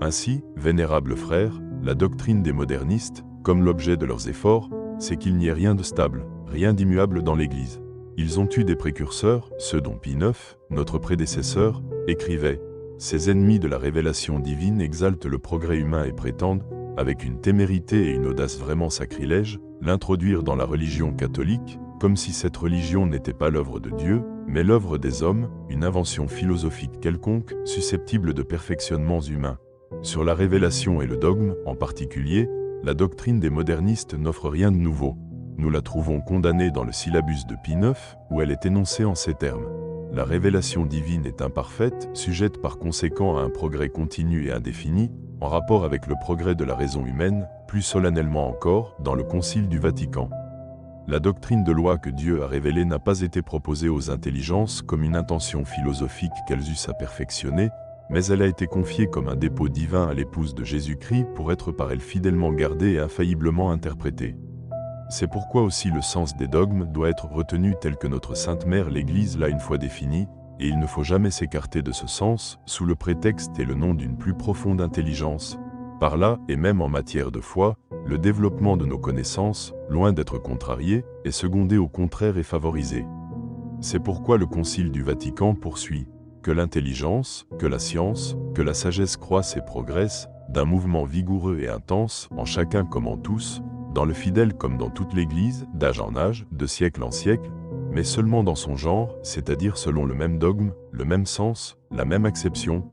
Ainsi, vénérables frères, la doctrine des modernistes, comme l'objet de leurs efforts, c'est qu'il n'y ait rien de stable, rien d'immuable dans l'Église. Ils ont eu des précurseurs, ceux dont Pie IX, notre prédécesseur, écrivait « Ces ennemis de la révélation divine exaltent le progrès humain et prétendent, avec une témérité et une audace vraiment sacrilèges, l'introduire dans la religion catholique, comme si cette religion n'était pas l'œuvre de Dieu, mais l'œuvre des hommes, une invention philosophique quelconque, susceptible de perfectionnements humains. » Sur la révélation et le dogme, en particulier, la doctrine des modernistes n'offre rien de nouveau. Nous la trouvons condamnée dans le syllabus de Pie IX, où elle est énoncée en ces termes. La révélation divine est imparfaite, sujette par conséquent à un progrès continu et indéfini, en rapport avec le progrès de la raison humaine, plus solennellement encore, dans le Concile du Vatican. La doctrine de loi que Dieu a révélée n'a pas été proposée aux intelligences comme une intention philosophique qu'elles eussent à perfectionner, mais elle a été confiée comme un dépôt divin à l'épouse de Jésus-Christ pour être par elle fidèlement gardée et infailliblement interprétée. C'est pourquoi aussi le sens des dogmes doit être retenu tel que notre Sainte Mère l'Église l'a une fois défini, et il ne faut jamais s'écarter de ce sens, sous le prétexte et le nom d'une plus profonde intelligence. Par là, et même en matière de foi, le développement de nos connaissances, loin d'être contrarié, est secondé au contraire et favorisé. C'est pourquoi le Concile du Vatican poursuit que l'intelligence, que la science, que la sagesse croissent et progressent, d'un mouvement vigoureux et intense, en chacun comme en tous, dans le fidèle comme dans toute l'Église, d'âge en âge, de siècle en siècle, mais seulement dans son genre, c'est-à-dire selon le même dogme, le même sens, la même acception,